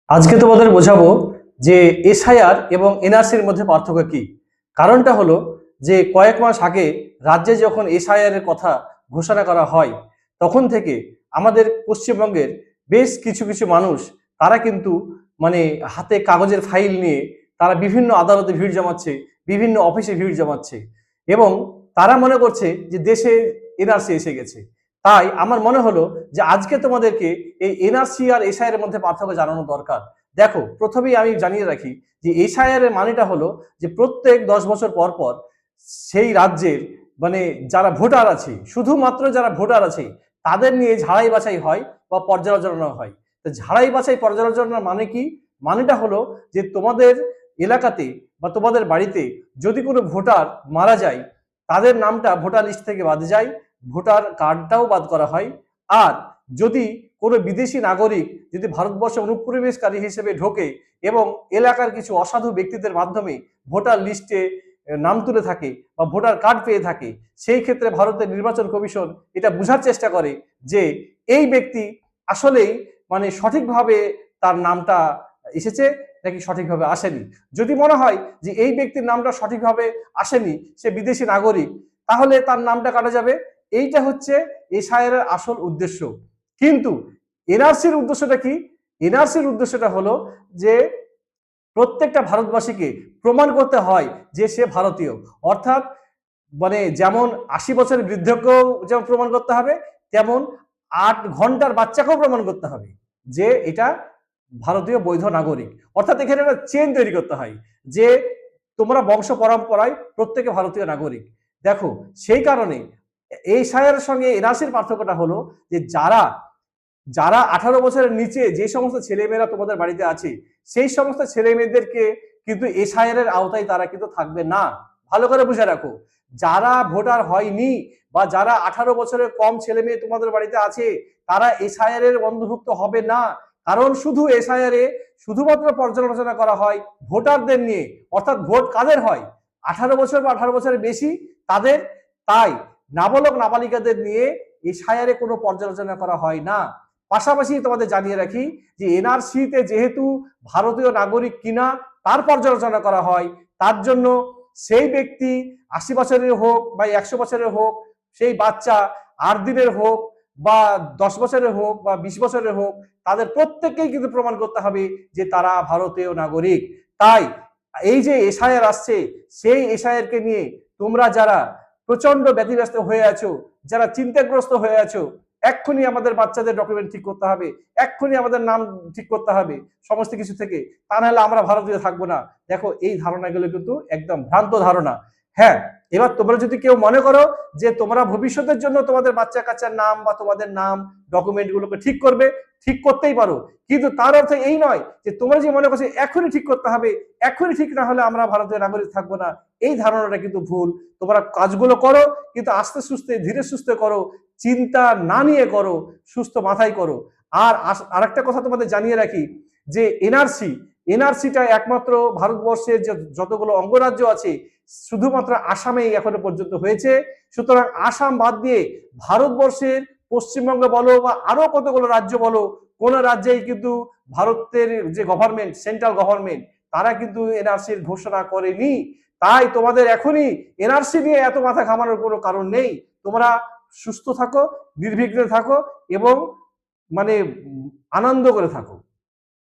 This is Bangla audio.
আজকে তোমাদের বোঝাবো যে এসআইআর এবং এনআরসির মধ্যে পার্থক্য কি। কারণটা হলো যে কয়েক মাস আগে রাজ্যে যখন এসআইআর এর কথা ঘোষণা করা হয় তখন থেকে আমাদের পশ্চিমবঙ্গের বেশ কিছু কিছু মানুষ তারা কিন্তু হাতে কাগজের ফাইল নিয়ে তারা বিভিন্ন আদালতে ভিড় জমাচ্ছে, বিভিন্ন অফিসে ভিড় জমাচ্ছে এবং তারা মনে করছে যে দেশে এনআরসি এসে গেছে। তাই আমার মনে হলো যে আজকে তোমাদেরকে এই এনআরসি আর এসআইআর এর মধ্যে পার্থক্য জানানো দরকার। দেখো, প্রথমেই আমি জানিয়ে রাখি যে এসআইআর এর মানেটা হলো যে প্রত্যেক 10 বছর পর পর সেই রাজ্যের যারা ভোটার আছে, শুধুমাত্র যারা ভোটার আছে তাদের নিয়ে ঝাড়াই বাছাই হয় বা পর্যালোচনা হয়। তো ঝাড়াই বাছাই পর্যালোচনার মানে কি? মানেটা হলো যে তোমাদের এলাকাতে বা তোমাদের বাড়িতে যদি কোনো ভোটার মারা যায় তাদের নামটা ভোটার লিস্ট থেকে বাদ যায়, ভোটার কার্ডটাও বাদ করা হয়। আর যদি কোনো বিদেশি নাগরিক যদি ভারতবর্ষে অনুপ্রবেশকারী হিসেবে ঢোকে এবং এলাকার কিছু অসাধু ব্যক্তিদের মাধ্যমে ভোটার লিস্টে নাম তুলে থাকে বা ভোটার কার্ড পেয়ে থাকে, সেই ক্ষেত্রে ভারতের নির্বাচন কমিশন এটা বোঝার চেষ্টা করে যে এই ব্যক্তি আসলেই সঠিকভাবে তার নামটা এসেছে নাকি সঠিকভাবে আসেনি। যদি মনে হয় যে এই ব্যক্তির নামটা সঠিকভাবে আসেনি, সে বিদেশি নাগরিক, তাহলে তার নামটা কাটা যাবে। এইটা হচ্ছে এসআইআর এর আসল উদ্দেশ্য। কিন্তু এনআরসির উদ্দেশ্যটা কি? এনআরসির উদ্দেশ্যটা হলো যে প্রত্যেকটা ভারতবাসীকে প্রমাণ করতে হয় যে সে ভারতীয়। অর্থাৎ যেমন 80 বছরের বৃদ্ধকেও যেমন প্রমাণ করতে হবে, তেমন 8 ঘন্টার বাচ্চাকেও প্রমাণ করতে হবে যে এটা ভারতীয় বৈধ নাগরিক। অর্থাৎ এখানে একটা চেন তৈরি করতে হয় যে তোমরা বংশ পরম্পরায় প্রত্যেকে ভারতীয় নাগরিক। দেখো, সেই কারণে এই এসআইআর সঙ্গে এনআরসির পার্থক্যটা হলো যে যারা যারা 18 বছরের নিচে যে সমস্ত ছেলেমেয়েরা তোমাদের বাড়িতে আছে সেই সমস্ত ছেলে মেয়েদেরকে কিন্তু এসআইআর এর আওতায় তারা কিন্তু থাকবে না। ভালো করে বুঝে রাখো, যারা ভোটার হয়নি বা যারা 18 বছরের কম ছেলে মেয়ে তোমাদের বাড়িতে আছে তারা এসআইআর এর অন্তর্ভুক্ত হবে না। কারণ শুধু এসআইআর এ শুধুমাত্র পর্যালোচনা করা হয় ভোটারদের নিয়ে, অর্থাৎ ভোট কাদের হয় 18 বছর বা 18 বছরের বেশি তাদের। তাই নাবালক নাবালিকাদের নিয়ে এসআইআর এ কোনো পর্যালোচনা করা হয় না। পাশাপাশি তোমাদের জানিয়ে রাখি যে এনআরসিতে যেহেতু ভারতীয় নাগরিক কিনা তার পর্যালোচনা করা হয়, তার জন্য সেই ব্যক্তি 80 বছরের হোক বা 100 বছরের হোক, সেই বাচ্চা 8 দিনের হোক বা 10 বছরের হোক বা 20 বছরের হোক, তাদের প্রত্যেককেই কিন্তু প্রমাণ করতে হবে যে তারা ভারতীয় নাগরিক। তাই এই যে এসআইআর আসছে, সেই এসআইআর কে নিয়ে তোমরা যারা প্রচন্ড ব্যতিব্যস্ত হয়ে আছো, যারা চিন্তাগ্রস্ত হয়ে আছো, এক্ষুনি আমাদের বাচ্চাদের ডকুমেন্ট ঠিক করতে হবে, এক্ষুনি আমাদের নাম ঠিক করতে হবে সমস্ত কিছু থেকে, তা নাহলে আমরা ভারতীয় থাকবো না। দেখো, এই ধারণাগুলো কিন্তু একদম ভ্রান্ত ধারণা। হ্যাঁ, এবার তোমরা যদি কেউ মনে করো যে তোমরা ভবিষ্যতের জন্য তোমাদের বাচ্চা কাচ্চার নাম বা তোমাদের নাম ডকুমেন্ট গুলোকে ঠিক করবে, ঠিক করতেই পারো, কিন্তু তার অর্থ এই নয় যে তোমরা যে মনে করছো এখনই ঠিক করতে হবে, এখনই ঠিক না হলে আমরা ভারতীয় নাগরিক থাকবো না। এই ধারণাটা কিন্তু ভুল। তোমরা কাজগুলো করো, কিন্তু আস্তে সুস্থে ধীরে সুস্থে করো, চিন্তা না নিয়ে করো, সুস্থ মাথায় করো। আর আরেকটা কথা তোমাদের জানিয়ে রাখি যে এনআরসিটা একমাত্র ভারতবর্ষের যে যতগুলো অঙ্গরাজ্য আছে শুধুমাত্র আসামেই এখনো পর্যন্ত হয়েছে। সুতরাং আসাম বাদ দিয়ে ভারতবর্ষের পশ্চিমবঙ্গ বলো বা আরো কতগুলো রাজ্য বলো, কোন রাজ্যেই কিন্তু ভারতের যে গভর্নমেন্ট, সেন্ট্রাল গভর্নমেন্ট, তারা কিন্তু এনআরসির ঘোষণা করেনি। তাই তোমাদের এখনই এনআরসি নিয়ে এত মাথা ঘামানোর কোনো কারণ নেই। তোমরা সুস্থ থাকো, নির্বিঘ্নে থাকো এবং আনন্দ করে থাকো।